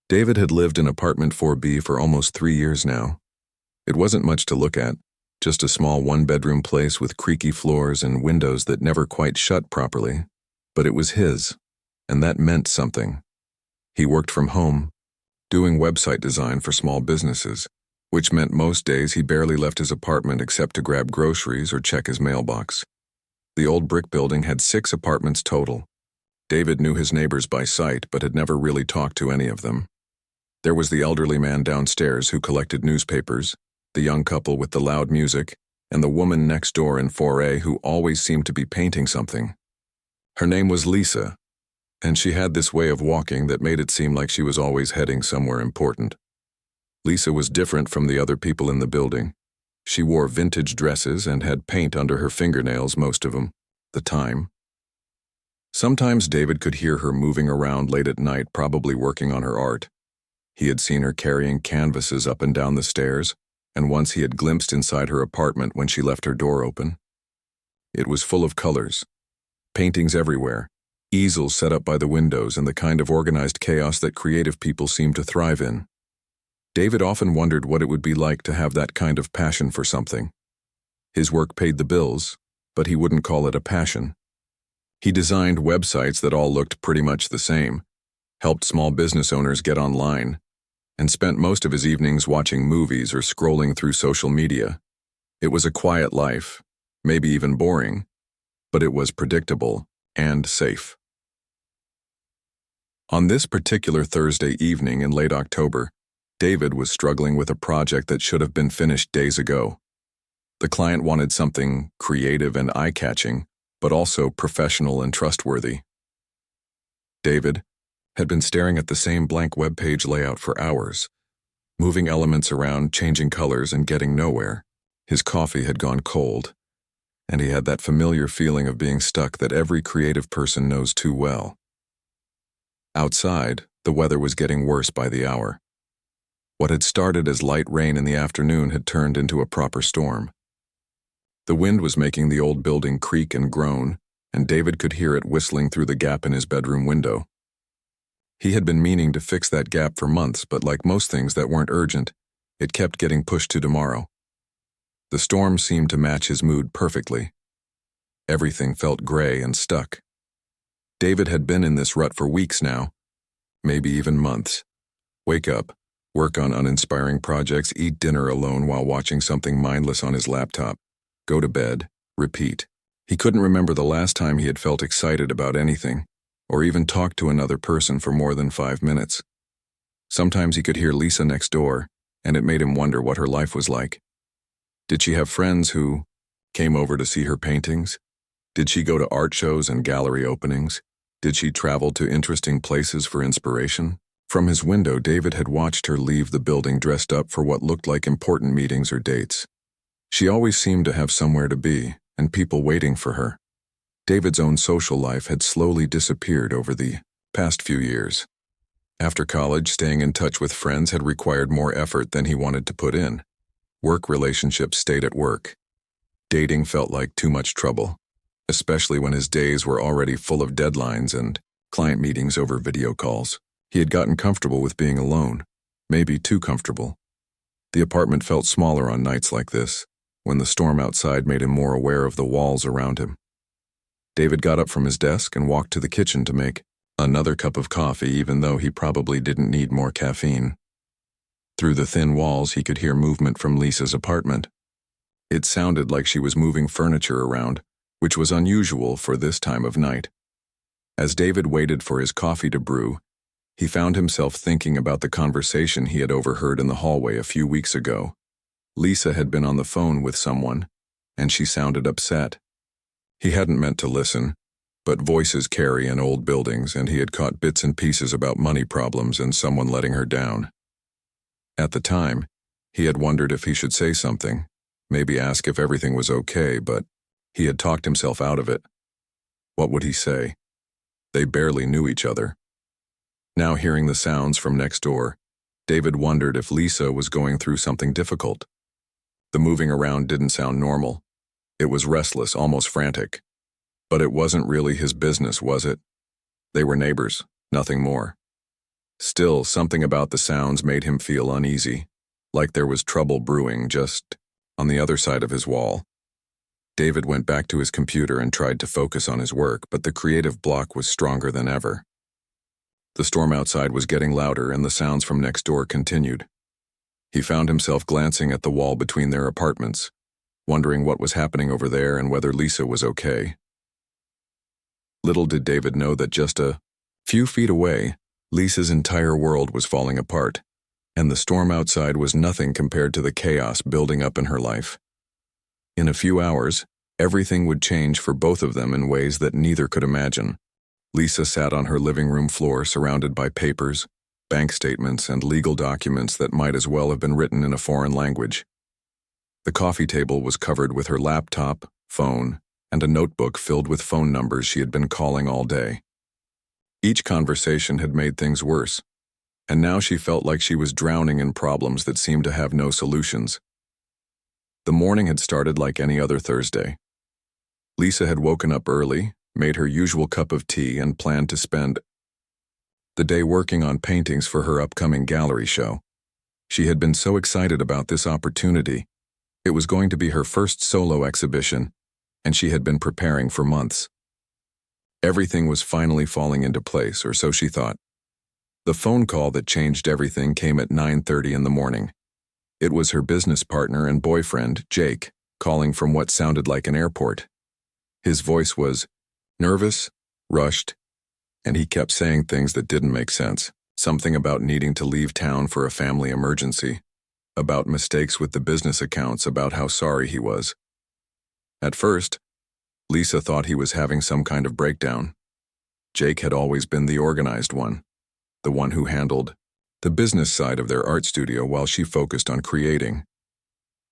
David had lived in apartment 4B for almost 3 years now. It wasn't much to look at, just a small one-bedroom place with creaky floors and windows that never quite shut properly. But it was his, and that meant something. He worked from home, doing website design for small businesses, which meant most days he barely left his apartment except to grab groceries or check his mailbox. The old brick building had 6 apartments total. David knew his neighbors by sight but had never really talked to any of them. There was the elderly man downstairs who collected newspapers, the young couple with the loud music, and the woman next door in 4A who always seemed to be painting something. Her name was Lisa, and she had this way of walking that made it seem like she was always heading somewhere important. Lisa was different from the other people in the building. She wore vintage dresses and had paint under her fingernails most of the time. Sometimes David could hear her moving around late at night, probably working on her art. He had seen her carrying canvases up and down the stairs, and once he had glimpsed inside her apartment when she left her door open. It was full of colors, paintings everywhere, easels set up by the windows, and the kind of organized chaos that creative people seem to thrive in. David often wondered what it would be like to have that kind of passion for something. His work paid the bills, but he wouldn't call it a passion. He designed websites that all looked pretty much the same, helped small business owners get online, and spent most of his evenings watching movies or scrolling through social media. It was a quiet life, maybe even boring, but it was predictable and safe. On this particular Thursday evening in late October, David was struggling with a project that should have been finished days ago. The client wanted something creative and eye-catching, but also professional and trustworthy. David had been staring at the same blank web page layout for hours, moving elements around, changing colors, and getting nowhere. His coffee had gone cold, and he had that familiar feeling of being stuck that every creative person knows too well. Outside, the weather was getting worse by the hour. What had started as light rain in the afternoon had turned into a proper storm. The wind was making the old building creak and groan, and David could hear it whistling through the gap in his bedroom window. He had been meaning to fix that gap for months, but like most things that weren't urgent, it kept getting pushed to tomorrow. The storm seemed to match his mood perfectly. Everything felt gray and stuck. David had been in this rut for weeks now, maybe even months. Wake up, work on uninspiring projects, eat dinner alone while watching something mindless on his laptop, go to bed, repeat. He couldn't remember the last time he had felt excited about anything, or even talked to another person for more than 5 minutes. Sometimes he could hear Lisa next door, and it made him wonder what her life was like. Did she have friends who came over to see her paintings? Did she go to art shows and gallery openings? Did she travel to interesting places for inspiration? From his window, David had watched her leave the building dressed up for what looked like important meetings or dates. She always seemed to have somewhere to be, and people waiting for her. David's own social life had slowly disappeared over the past few years. After college, staying in touch with friends had required more effort than he wanted to put in. Work relationships stayed at work. Dating felt like too much trouble, especially when his days were already full of deadlines and client meetings over video calls. He had gotten comfortable with being alone, maybe too comfortable. The apartment felt smaller on nights like this, when the storm outside made him more aware of the walls around him. David got up from his desk and walked to the kitchen to make another cup of coffee, even though he probably didn't need more caffeine. Through the thin walls, he could hear movement from Lisa's apartment. It sounded like she was moving furniture around, which was unusual for this time of night. As David waited for his coffee to brew, he found himself thinking about the conversation he had overheard in the hallway a few weeks ago. Lisa had been on the phone with someone, and she sounded upset. He hadn't meant to listen, but voices carry in old buildings, and he had caught bits and pieces about money problems and someone letting her down. At the time, he had wondered if he should say something, maybe ask if everything was okay, but he had talked himself out of it. What would he say? They barely knew each other. Now hearing the sounds from next door, David wondered if Lisa was going through something difficult. The moving around didn't sound normal. It was restless, almost frantic. But it wasn't really his business, was it? They were neighbors, nothing more. Still, something about the sounds made him feel uneasy, like there was trouble brewing just on the other side of his wall. David went back to his computer and tried to focus on his work, but the creative block was stronger than ever. The storm outside was getting louder and the sounds from next door continued. He found himself glancing at the wall between their apartments, wondering what was happening over there and whether Lisa was okay. Little did David know that just a few feet away, Lisa's entire world was falling apart, and the storm outside was nothing compared to the chaos building up in her life. In a few hours, everything would change for both of them in ways that neither could imagine. Lisa sat on her living room floor surrounded by papers, bank statements, and legal documents that might as well have been written in a foreign language. The coffee table was covered with her laptop, phone, and a notebook filled with phone numbers she had been calling all day. Each conversation had made things worse, and now she felt like she was drowning in problems that seemed to have no solutions. The morning had started like any other Thursday. Lisa had woken up early, made her usual cup of tea, and planned to spend the day working on paintings for her upcoming gallery show. She had been so excited about this opportunity. It was going to be her first solo exhibition, and she had been preparing for months. Everything was finally falling into place, or so she thought. The phone call that changed everything came at 9:30 in the morning. It was her business partner and boyfriend, Jake, calling from what sounded like an airport. His voice was nervous, rushed, and he kept saying things that didn't make sense. Something about needing to leave town for a family emergency, about mistakes with the business accounts, about how sorry he was. At first, Lisa thought he was having some kind of breakdown. Jake had always been the organized one, the one who handled the business side of their art studio while she focused on creating.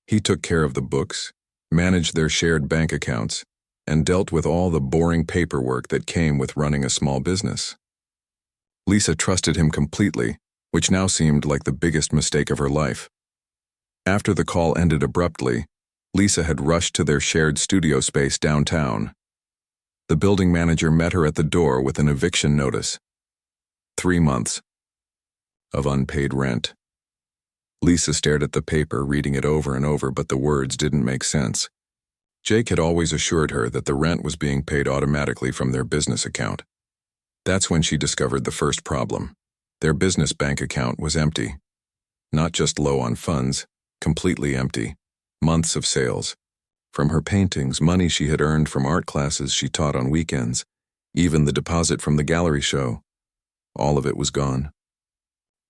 He took care of the books, managed their shared bank accounts, and dealt with all the boring paperwork that came with running a small business. Lisa trusted him completely, which now seemed like the biggest mistake of her life. After the call ended abruptly, Lisa had rushed to their shared studio space downtown. The building manager met her at the door with an eviction notice. 3 months of unpaid rent. Lisa stared at the paper, reading it over and over, but the words didn't make sense. Jake had always assured her that the rent was being paid automatically from their business account. That's when she discovered the first problem. Their business bank account was empty. Not just low on funds, completely empty. Months of sales. From her paintings, money she had earned from art classes she taught on weekends, even the deposit from the gallery show. All of it was gone.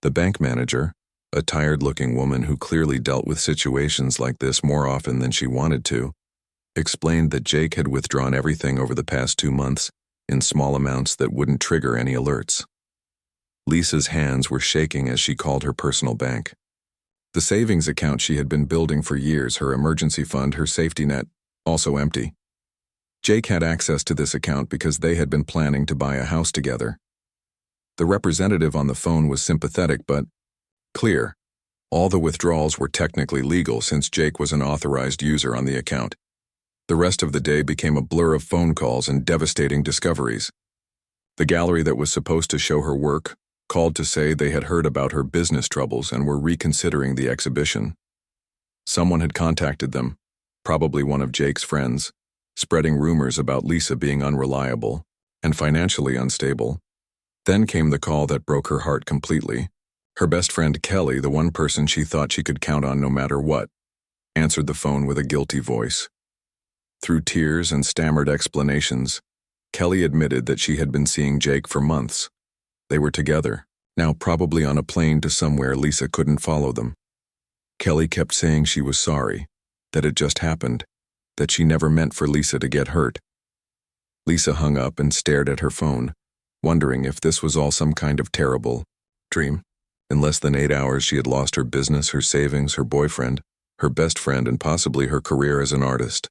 The bank manager, a tired-looking woman who clearly dealt with situations like this more often than she wanted to, explained that Jake had withdrawn everything over the past 2 months in small amounts that wouldn't trigger any alerts. Lisa's hands were shaking as she called her personal bank. The savings account she had been building for years, her emergency fund, her safety net, also empty. Jake had access to this account because they had been planning to buy a house together. The representative on the phone was sympathetic but clear. All the withdrawals were technically legal since Jake was an authorized user on the account. The rest of the day became a blur of phone calls and devastating discoveries. The gallery that was supposed to show her work called to say they had heard about her business troubles and were reconsidering the exhibition. Someone had contacted them, probably one of Jake's friends, spreading rumors about Lisa being unreliable and financially unstable. Then came the call that broke her heart completely. Her best friend Kelly, the one person she thought she could count on no matter what, answered the phone with a guilty voice. Through tears and stammered explanations, Kelly admitted that she had been seeing Jake for months. They were together, now probably on a plane to somewhere Lisa couldn't follow them. Kelly kept saying she was sorry, that it just happened, that she never meant for Lisa to get hurt. Lisa hung up and stared at her phone, wondering if this was all some kind of terrible dream. In less than 8 hours, she had lost her business, her savings, her boyfriend, her best friend, and possibly her career as an artist.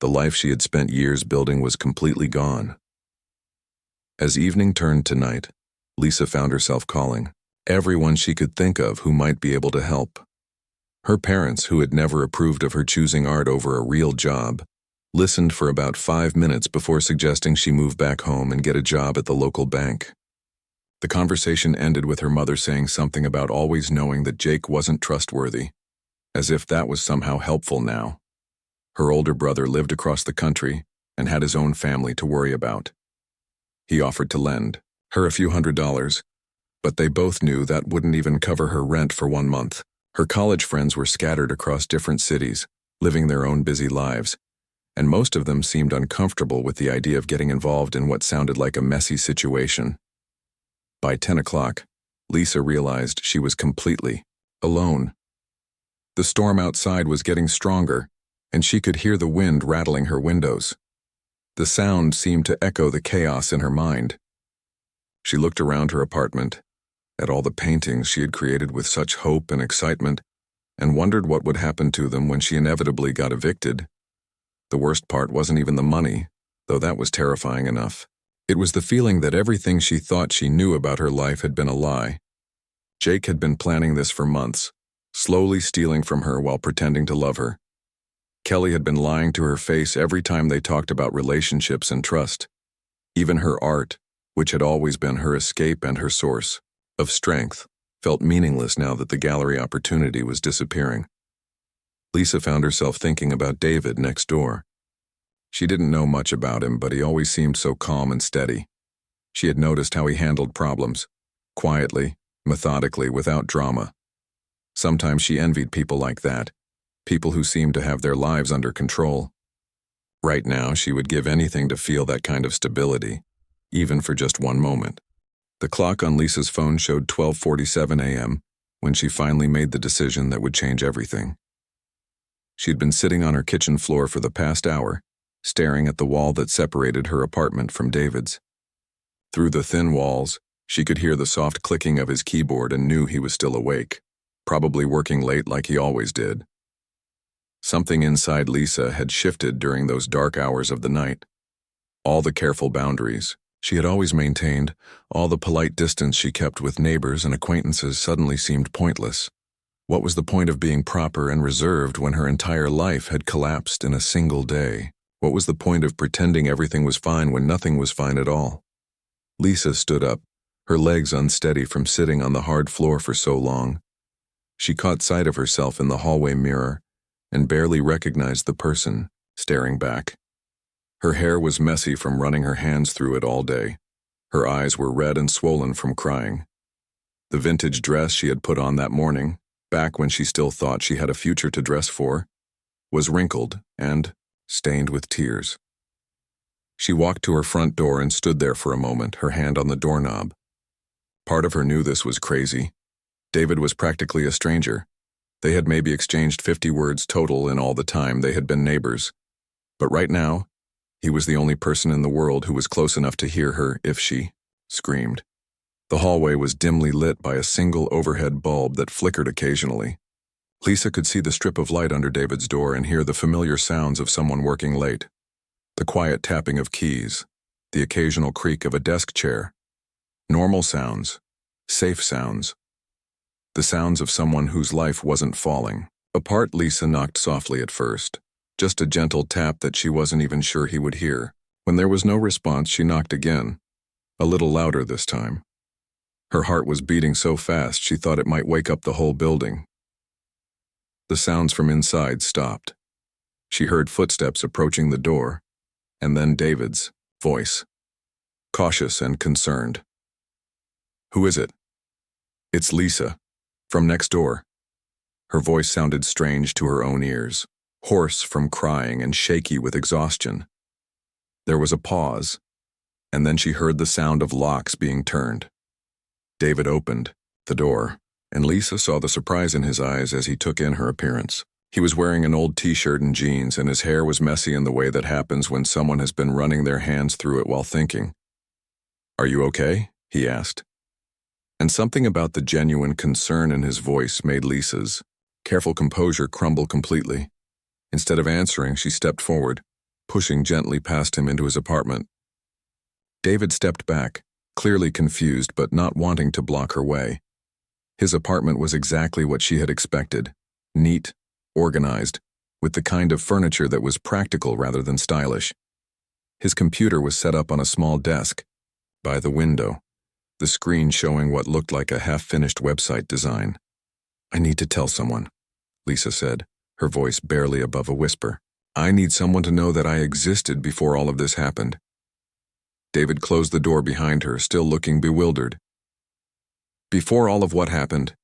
The life she had spent years building was completely gone. As evening turned to night, Lisa found herself calling everyone she could think of who might be able to help. Her parents, who had never approved of her choosing art over a real job, listened for about 5 minutes before suggesting she move back home and get a job at the local bank. The conversation ended with her mother saying something about always knowing that Jake wasn't trustworthy, as if that was somehow helpful now. Her older brother lived across the country and had his own family to worry about. He offered to lend her a few $100s, but they both knew that wouldn't even cover her rent for 1 month. Her college friends were scattered across different cities, living their own busy lives, and most of them seemed uncomfortable with the idea of getting involved in what sounded like a messy situation. By 10 o'clock, Lisa realized she was completely alone. The storm outside was getting stronger, and she could hear the wind rattling her windows. The sound seemed to echo the chaos in her mind. She looked around her apartment, at all the paintings she had created with such hope and excitement, and wondered what would happen to them when she inevitably got evicted. The worst part wasn't even the money, though that was terrifying enough. It was the feeling that everything she thought she knew about her life had been a lie. Jake had been planning this for months, slowly stealing from her while pretending to love her. Kelly had been lying to her face every time they talked about relationships and trust. Even her art, which had always been her escape and her source of strength, felt meaningless now that the gallery opportunity was disappearing. Lisa found herself thinking about David next door. She didn't know much about him, but he always seemed so calm and steady. She had noticed how he handled problems, quietly, methodically, without drama. Sometimes she envied people like that, people who seemed to have their lives under control. Right now, she would give anything to feel that kind of stability, even for just 1 moment. The clock on Lisa's phone showed 12:47 a.m. when she finally made the decision that would change everything. She'd been sitting on her kitchen floor for the past hour, staring at the wall that separated her apartment from David's. Through the thin walls, she could hear the soft clicking of his keyboard and knew he was still awake, probably working late like he always did. Something inside Lisa had shifted during those dark hours of the night. All the careful boundaries she had always maintained, all the polite distance she kept with neighbors and acquaintances suddenly seemed pointless. What was the point of being proper and reserved when her entire life had collapsed in a single day? What was the point of pretending everything was fine when nothing was fine at all? Lisa stood up, her legs unsteady from sitting on the hard floor for so long. She caught sight of herself in the hallway mirror and barely recognized the person staring back. Her hair was messy from running her hands through it all day. Her eyes were red and swollen from crying. The vintage dress she had put on that morning, back when she still thought she had a future to dress for, was wrinkled and stained with tears. She walked to her front door and stood there for a moment, her hand on the doorknob. Part of her knew this was crazy. David was practically a stranger. They had maybe exchanged 50 words total in all the time they had been neighbors. But right now, he was the only person in the world who was close enough to hear her if she screamed. The hallway was dimly lit by a single overhead bulb that flickered occasionally. Lisa could see the strip of light under David's door and hear the familiar sounds of someone working late. The quiet tapping of keys, the occasional creak of a desk chair. Normal sounds, safe sounds. The sounds of someone whose life wasn't falling apart. Lisa knocked softly at first, just a gentle tap that she wasn't even sure he would hear. When there was no response, she knocked again, a little louder this time. Her heart was beating so fast she thought it might wake up the whole building. The sounds from inside stopped. She heard footsteps approaching the door, and then David's voice, cautious and concerned. "Who is it?" "It's Lisa, from next door." Her voice sounded strange to her own ears, hoarse from crying and shaky with exhaustion. There was a pause, and then she heard the sound of locks being turned. David opened the door, and Lisa saw the surprise in his eyes as he took in her appearance. He was wearing an old t-shirt and jeans, and his hair was messy in the way that happens when someone has been running their hands through it while thinking. "Are you okay?" he asked. And something about the genuine concern in his voice made Lisa's careful composure crumble completely. Instead of answering, she stepped forward, pushing gently past him into his apartment. David stepped back, clearly confused but not wanting to block her way. His apartment was exactly what she had expected, neat, organized, with the kind of furniture that was practical rather than stylish. His computer was set up on a small desk, by the window, the screen showing what looked like a half-finished website design. "I need to tell someone," Lisa said, her voice barely above a whisper. "I need someone to know that I existed before all of this happened." David closed the door behind her, still looking bewildered. "Before all of what happened?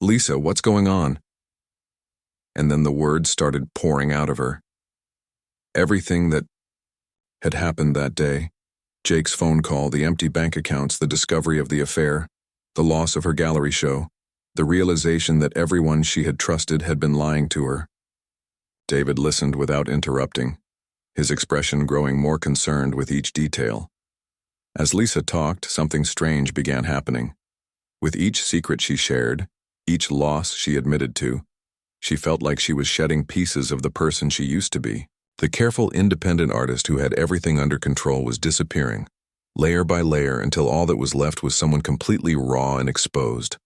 Lisa, what's going on?" And then the words started pouring out of her. Everything that had happened that day, Jake's phone call, the empty bank accounts, the discovery of the affair, the loss of her gallery show, the realization that everyone she had trusted had been lying to her. David listened without interrupting, his expression growing more concerned with each detail. As Lisa talked, something strange began happening. With each secret she shared, each loss she admitted to, she felt like she was shedding pieces of the person she used to be. The careful, independent artist who had everything under control was disappearing, layer by layer, until all that was left was someone completely raw and exposed.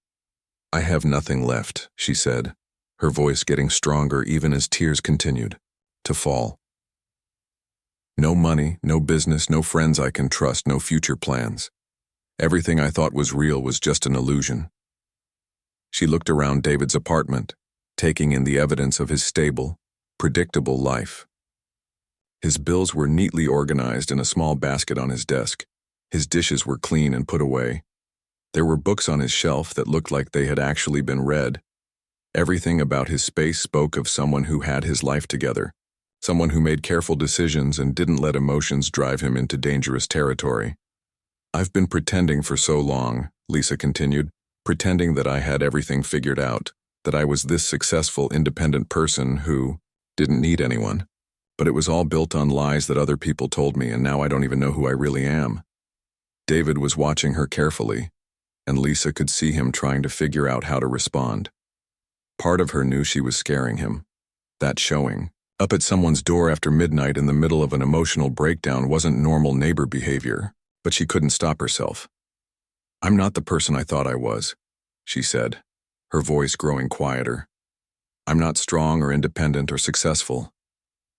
"I have nothing left," she said, her voice getting stronger even as tears continued to fall. "No money, no business, no friends I can trust, no future plans. Everything I thought was real was just an illusion." She looked around David's apartment, taking in the evidence of his stable, predictable life. His bills were neatly organized in a small basket on his desk. His dishes were clean and put away. There were books on his shelf that looked like they had actually been read. Everything about his space spoke of someone who had his life together, someone who made careful decisions and didn't let emotions drive him into dangerous territory. "I've been pretending for so long," Lisa continued, "pretending that I had everything figured out, that I was this successful, independent person who didn't need anyone. But it was all built on lies that other people told me, and now I don't even know who I really am." David was watching her carefully, and Lisa could see him trying to figure out how to respond. Part of her knew she was scaring him. That showing up at someone's door after midnight in the middle of an emotional breakdown wasn't normal neighbor behavior, but she couldn't stop herself. "I'm not the person I thought I was," she said, her voice growing quieter. "I'm not strong or independent or successful.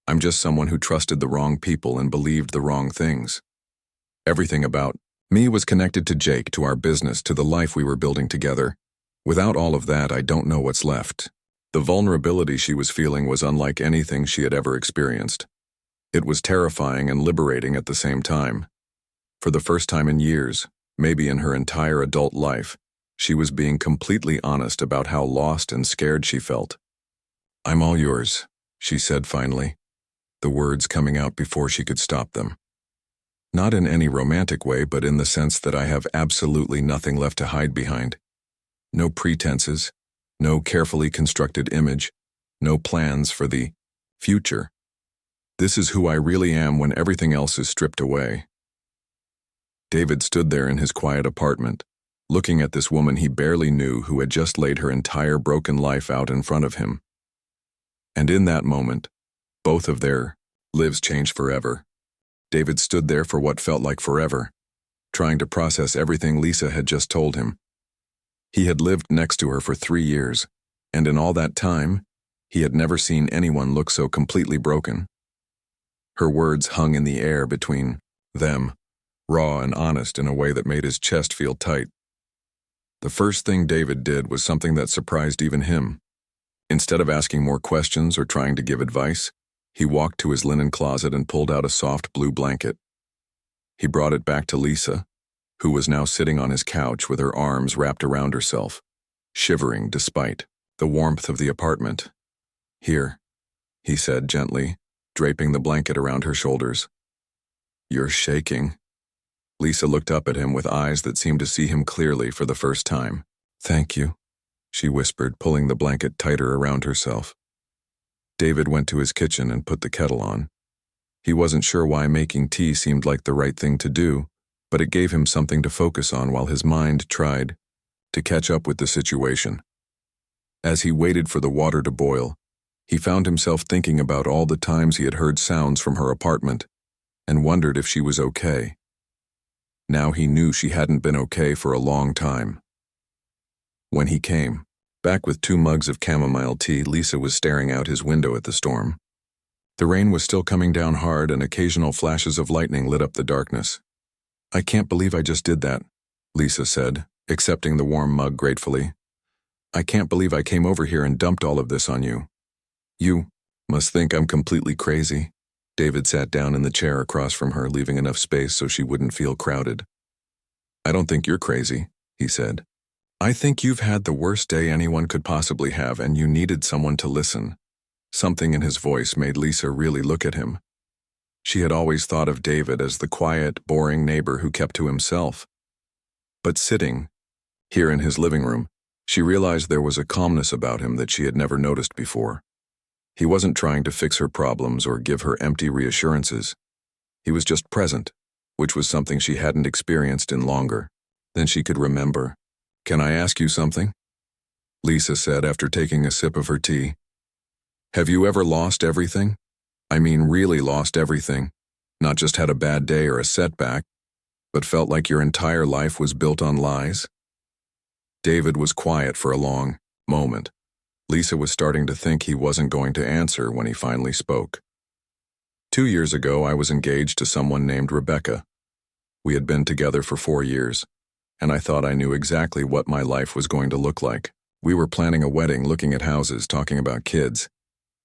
I'm just someone who trusted the wrong people and believed the wrong things. Everything about me was connected to Jake, to our business, to the life we were building together. Without all of that, I don't know what's left." The vulnerability she was feeling was unlike anything she had ever experienced. It was terrifying and liberating at the same time. For the first time in years, maybe in her entire adult life, she was being completely honest about how lost and scared she felt. "I'm all yours," she said finally, the words coming out before she could stop them. "Not in any romantic way, but in the sense that I have absolutely nothing left to hide behind. No pretenses, no carefully constructed image, no plans for the future. This is who I really am when everything else is stripped away." David stood there in his quiet apartment, looking at this woman he barely knew who had just laid her entire broken life out in front of him. And in that moment, both of their lives changed forever. David stood there for what felt like forever, trying to process everything Lisa had just told him. He had lived next to her for 3 years, and in all that time, he had never seen anyone look so completely broken. Her words hung in the air between them, raw and honest in a way that made his chest feel tight. The first thing David did was something that surprised even him. Instead of asking more questions or trying to give advice, he walked to his linen closet and pulled out a soft blue blanket. He brought it back to Lisa, who was now sitting on his couch with her arms wrapped around herself, shivering despite the warmth of the apartment. "Here," he said gently, draping the blanket around her shoulders. "You're shaking." Lisa looked up at him with eyes that seemed to see him clearly for the first time. "Thank you," she whispered, pulling the blanket tighter around herself. David went to his kitchen and put the kettle on. He wasn't sure why making tea seemed like the right thing to do, but it gave him something to focus on while his mind tried to catch up with the situation. As he waited for the water to boil, he found himself thinking about all the times he had heard sounds from her apartment and wondered if she was okay. Now he knew she hadn't been okay for a long time. When he came back with 2 mugs of chamomile tea, Lisa was staring out his window at the storm. The rain was still coming down hard, and occasional flashes of lightning lit up the darkness. "I can't believe I just did that," Lisa said, accepting the warm mug gratefully. I can't believe I came over here and dumped all of this on you. You must think I'm completely crazy. David sat down in the chair across from her, leaving enough space so she wouldn't feel crowded. I don't think you're crazy, he said. I think you've had the worst day anyone could possibly have, and you needed someone to listen. Something in his voice made Lisa really look at him. She had always thought of David as the quiet, boring neighbor who kept to himself. But sitting here in his living room, she realized there was a calmness about him that she had never noticed before. He wasn't trying to fix her problems or give her empty reassurances. He was just present, which was something she hadn't experienced in longer than she could remember. Can I ask you something? Lisa said after taking a sip of her tea. Have you ever lost everything? I mean, really lost everything. Not just had a bad day or a setback, but felt like your entire life was built on lies? David was quiet for a long moment. Lisa was starting to think he wasn't going to answer when he finally spoke. 2 years ago, I was engaged to someone named Rebecca. We had been together for 4 years, and I thought I knew exactly what my life was going to look like. We were planning a wedding, looking at houses, talking about kids.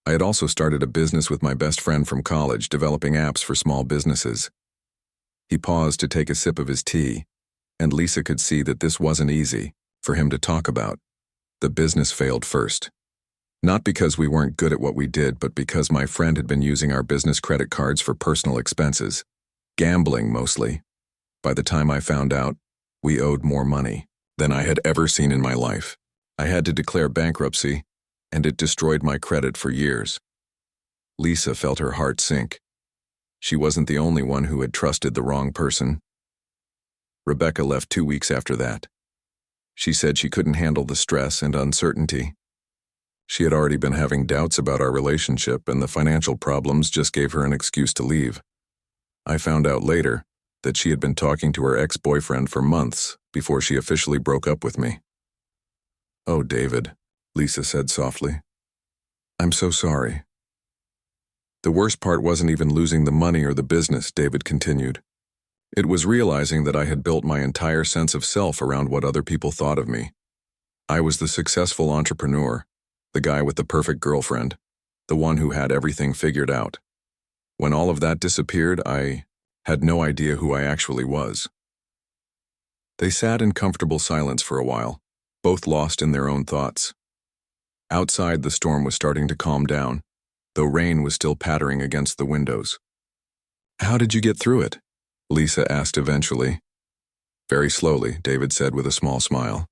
I had also started a business with my best friend from college, developing apps for small businesses. He paused to take a sip of his tea, and Lisa could see that this wasn't easy for him to talk about. The business failed first. Not because we weren't good at what we did, but because my friend had been using our business credit cards for personal expenses. Gambling, mostly. By the time I found out, we owed more money than I had ever seen in my life. I had to declare bankruptcy, and it destroyed my credit for years. Lisa felt her heart sink. She wasn't the only one who had trusted the wrong person. Rebecca left 2 weeks after that. She said she couldn't handle the stress and uncertainty. She had already been having doubts about our relationship, and the financial problems just gave her an excuse to leave. I found out later that she had been talking to her ex-boyfriend for months before she officially broke up with me. Oh, David, Lisa said softly. I'm so sorry. The worst part wasn't even losing the money or the business, David continued. It was realizing that I had built my entire sense of self around what other people thought of me. I was the successful entrepreneur, the guy with the perfect girlfriend, the one who had everything figured out. When all of that disappeared, I had no idea who I actually was. They sat in comfortable silence for a while, both lost in their own thoughts. Outside, the storm was starting to calm down, though rain was still pattering against the windows. How did you get through it? Lisa asked eventually. Very slowly, David said with a small smile.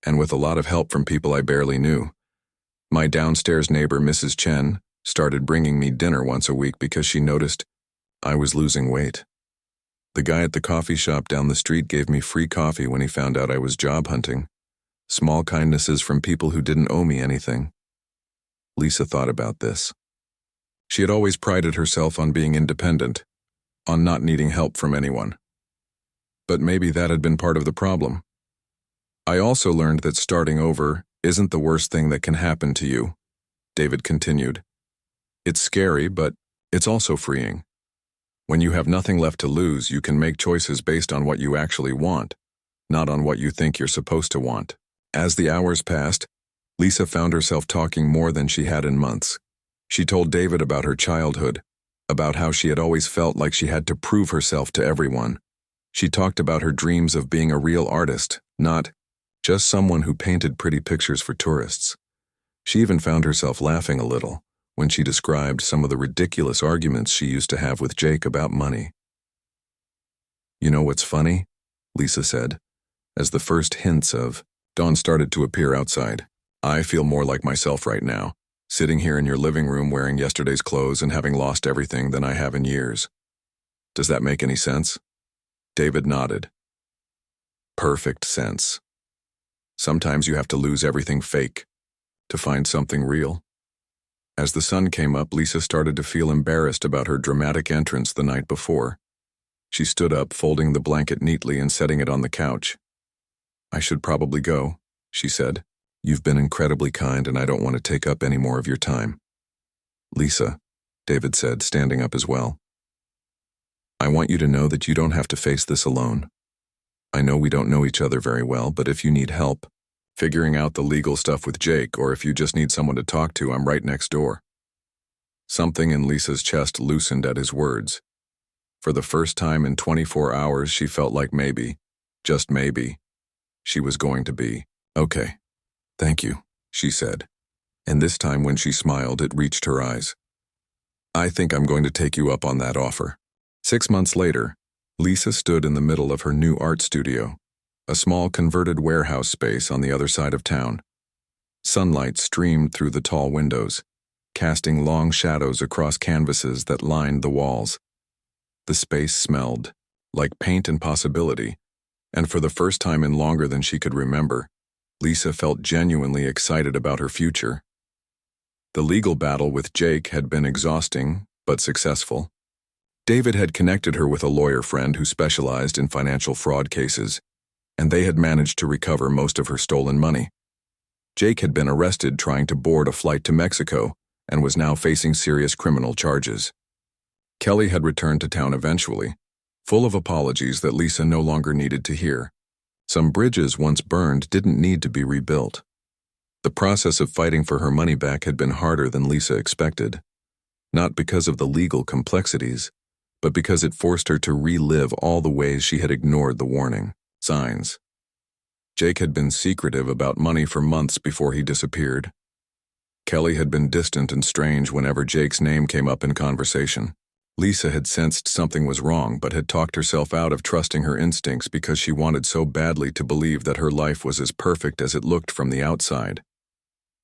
And with a lot of help from people I barely knew. My downstairs neighbor, Mrs. Chen, started bringing me dinner once a week because she noticed I was losing weight. The guy at the coffee shop down the street gave me free coffee when he found out I was job hunting. Small kindnesses from people who didn't owe me anything. Lisa thought about this. She had always prided herself on being independent, on not needing help from anyone. But maybe that had been part of the problem. I also learned that starting over isn't the worst thing that can happen to you, David continued. It's scary, but it's also freeing. When you have nothing left to lose, you can make choices based on what you actually want, not on what you think you're supposed to want. As the hours passed, Lisa found herself talking more than she had in months. She told David about her childhood, about how she had always felt like she had to prove herself to everyone. She talked about her dreams of being a real artist, not just someone who painted pretty pictures for tourists. She even found herself laughing a little when she described some of the ridiculous arguments she used to have with Jake about money. You know what's funny? Lisa said, as the first hints of dawn started to appear outside. I feel more like myself right now, sitting here in your living room wearing yesterday's clothes and having lost everything than I have in years. Does that make any sense? David nodded. Perfect sense. Sometimes you have to lose everything fake to find something real. As the sun came up, Lisa started to feel embarrassed about her dramatic entrance the night before. She stood up, folding the blanket neatly and setting it on the couch. I should probably go, she said. You've been incredibly kind and I don't want to take up any more of your time. Lisa, David said, standing up as well. I want you to know that you don't have to face this alone. I know we don't know each other very well, but if you need help figuring out the legal stuff with Jake, or if you just need someone to talk to, I'm right next door." Something in Lisa's chest loosened at his words. For the first time in 24 hours, she felt like maybe, just maybe, she was going to be okay. "Thank you," she said. And this time when she smiled, it reached her eyes. "I think I'm going to take you up on that offer." 6 months later, Lisa stood in the middle of her new art studio, a small converted warehouse space on the other side of town. Sunlight streamed through the tall windows, casting long shadows across canvases that lined the walls. The space smelled like paint and possibility, and for the first time in longer than she could remember, Lisa felt genuinely excited about her future. The legal battle with Jake had been exhausting, but successful. David had connected her with a lawyer friend who specialized in financial fraud cases, and they had managed to recover most of her stolen money. Jake had been arrested trying to board a flight to Mexico and was now facing serious criminal charges. Kelly had returned to town eventually, full of apologies that Lisa no longer needed to hear. Some bridges once burned didn't need to be rebuilt. The process of fighting for her money back had been harder than Lisa expected, not because of the legal complexities, but because it forced her to relive all the ways she had ignored the warning signs. Jake had been secretive about money for months before he disappeared. Kelly had been distant and strange whenever Jake's name came up in conversation. Lisa had sensed something was wrong, but had talked herself out of trusting her instincts because she wanted so badly to believe that her life was as perfect as it looked from the outside.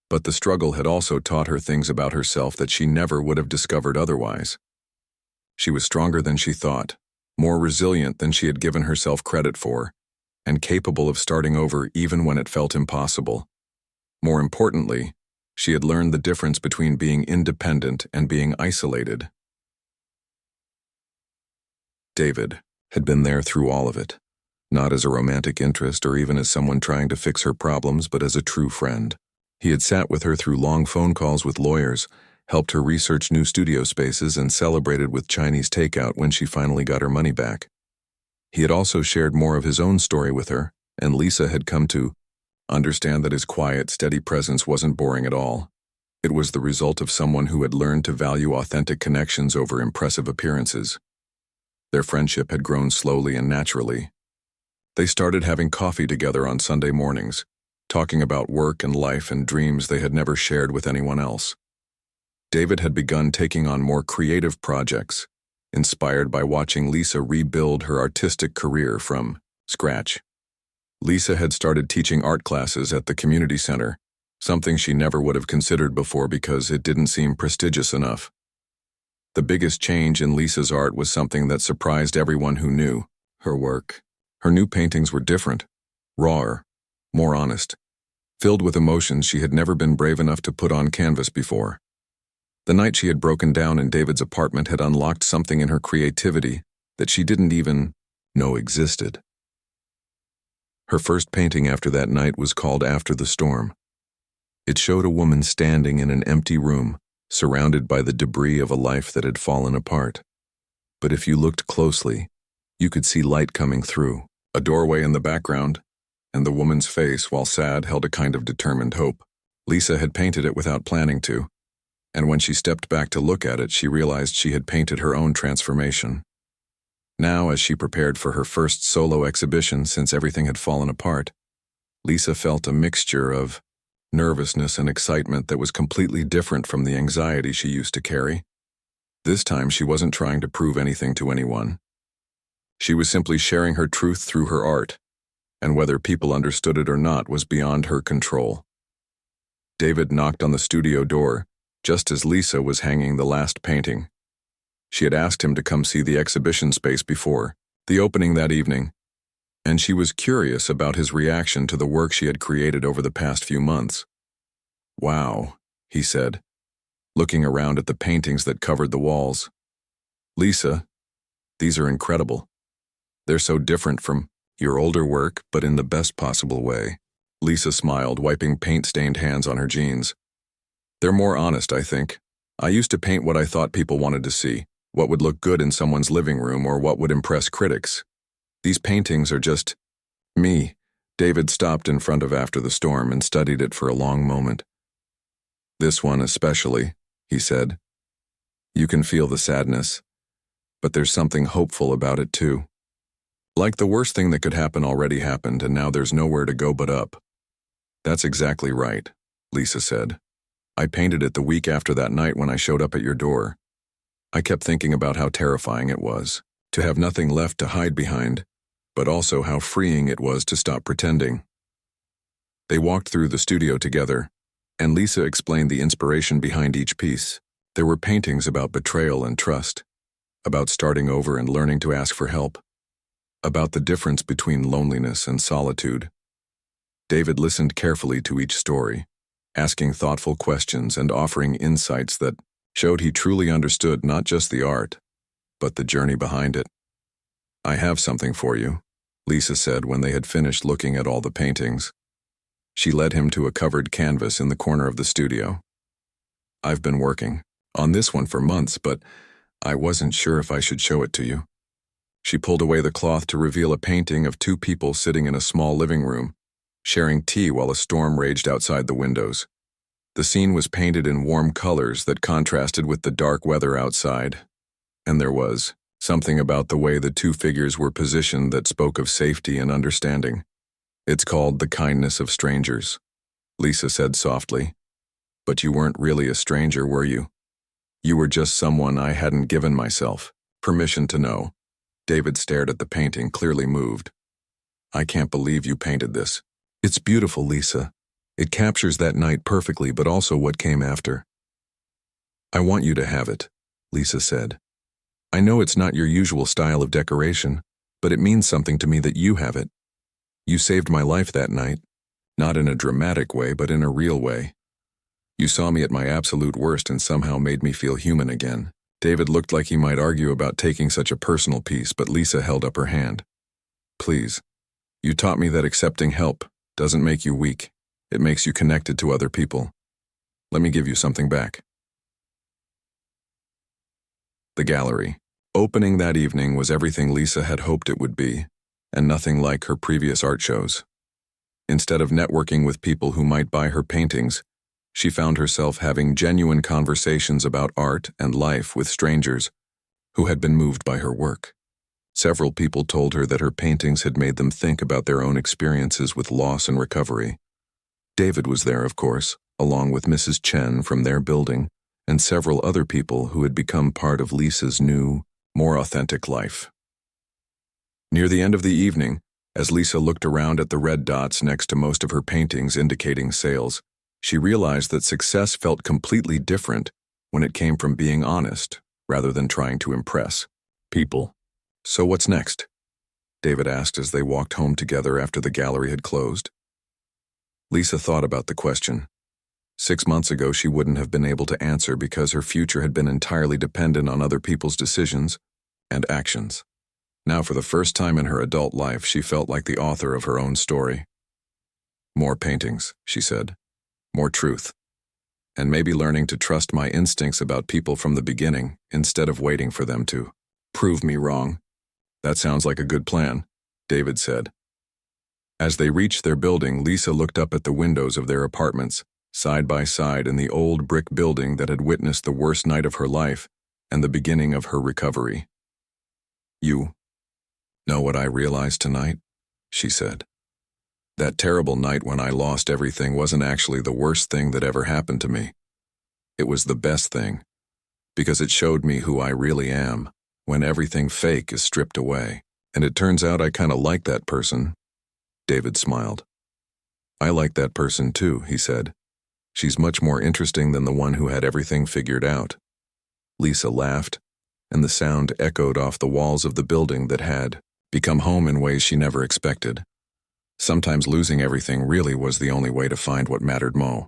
But the struggle had also taught her things about herself that she never would have discovered otherwise. She was stronger than she thought, more resilient than she had given herself credit for, and capable of starting over even when it felt impossible. More importantly, she had learned the difference between being independent and being isolated. David had been there through all of it, not as a romantic interest or even as someone trying to fix her problems, but as a true friend. He had sat with her through long phone calls with lawyers, helped her research new studio spaces, and celebrated with Chinese takeout when she finally got her money back. He had also shared more of his own story with her, and Lisa had come to understand that his quiet, steady presence wasn't boring at all. It was the result of someone who had learned to value authentic connections over impressive appearances. Their friendship had grown slowly and naturally. They started having coffee together on Sunday mornings, talking about work and life and dreams they had never shared with anyone else. David had begun taking on more creative projects, inspired by watching Lisa rebuild her artistic career from scratch. Lisa had started teaching art classes at the community center, something she never would have considered before because it didn't seem prestigious enough. The biggest change in Lisa's art was something that surprised everyone who knew her work. Her new paintings were different, rawer, more honest, filled with emotions she had never been brave enough to put on canvas before. The night she had broken down in David's apartment had unlocked something in her creativity that she didn't even know existed. Her first painting after that night was called After the Storm. It showed a woman standing in an empty room, surrounded by the debris of a life that had fallen apart. But if you looked closely, you could see light coming through, a doorway in the background, and the woman's face, while sad, held a kind of determined hope. Lisa had painted it without planning to, and when she stepped back to look at it, she realized she had painted her own transformation. Now, as she prepared for her first solo exhibition since everything had fallen apart, Lisa felt a mixture of nervousness and excitement that was completely different from the anxiety she used to carry. This time, she wasn't trying to prove anything to anyone. She was simply sharing her truth through her art, and whether people understood it or not was beyond her control. David knocked on the studio door just as Lisa was hanging the last painting. She had asked him to come see the exhibition space before the opening that evening, and she was curious about his reaction to the work she had created over the past few months. "Wow," he said, looking around at the paintings that covered the walls. "Lisa, these are incredible. They're so different from your older work, but in the best possible way." Lisa smiled, wiping paint-stained hands on her jeans. "They're more honest, I think. I used to paint what I thought people wanted to see, what would look good in someone's living room or what would impress critics. These paintings are just Me. David stopped in front of After the Storm and studied it for a long moment. This one especially, he said. You can feel the sadness, but there's something hopeful about it too. Like the worst thing that could happen already happened, and now there's nowhere to go but up. That's exactly right, Lisa said. I painted it the week after that night when I showed up at your door. I kept thinking about how terrifying it was, to have nothing left to hide behind, but also how freeing it was to stop pretending. They walked through the studio together, and Lisa explained the inspiration behind each piece. There were paintings about betrayal and trust, about starting over and learning to ask for help, about the difference between loneliness and solitude. David listened carefully to each story, asking thoughtful questions and offering insights that showed he truly understood not just the art, but the journey behind it. I have something for you, Lisa said when they had finished looking at all the paintings. She led him to a covered canvas in the corner of the studio. I've been working on this one for months, but I wasn't sure if I should show it to you. She pulled away the cloth to reveal a painting of two people sitting in a small living room, sharing tea while a storm raged outside the windows. The scene was painted in warm colors that contrasted with the dark weather outside, and there was something about the way the two figures were positioned that spoke of safety and understanding. It's called The Kindness of Strangers, Lisa said softly. But you weren't really a stranger, were you? You were just someone I hadn't given myself permission to know. David stared at the painting, clearly moved. I can't believe you painted this. It's beautiful, Lisa. It captures that night perfectly, but also what came after. I want you to have it, Lisa said. I know it's not your usual style of decoration, but it means something to me that you have it. You saved my life that night, not in a dramatic way, but in a real way. You saw me at my absolute worst and somehow made me feel human again. David looked like he might argue about taking such a personal piece, but Lisa held up her hand. Please. You taught me that accepting help doesn't make you weak. It makes you connected to other people. Let me give you something back. The gallery. Opening that evening was everything Lisa had hoped it would be, and nothing like her previous art shows. Instead of networking with people who might buy her paintings, she found herself having genuine conversations about art and life with strangers who had been moved by her work. Several people told her that her paintings had made them think about their own experiences with loss and recovery. David was there, of course, along with Mrs. Chen from their building, and several other people who had become part of Lisa's new, more authentic life. Near the end of the evening, as Lisa looked around at the red dots next to most of her paintings indicating sales, she realized that success felt completely different when it came from being honest rather than trying to impress people. So what's next? David asked as they walked home together after the gallery had closed. Lisa thought about the question. 6 months ago, she wouldn't have been able to answer because her future had been entirely dependent on other people's decisions and actions. Now, for the first time in her adult life, she felt like the author of her own story. More paintings, she said. More truth. And maybe learning to trust my instincts about people from the beginning instead of waiting for them to prove me wrong. That sounds like a good plan, David said. As they reached their building, Lisa looked up at the windows of their apartments, side by side in the old brick building that had witnessed the worst night of her life and the beginning of her recovery. You know what I realized tonight? She said. That terrible night when I lost everything wasn't actually the worst thing that ever happened to me. It was the best thing, because it showed me who I really am when everything fake is stripped away. And it turns out I kind of like that person. David smiled. I like that person too, he said. She's much more interesting than the one who had everything figured out. Lisa laughed, and the sound echoed off the walls of the building that had become home in ways she never expected. Sometimes losing everything really was the only way to find what mattered most.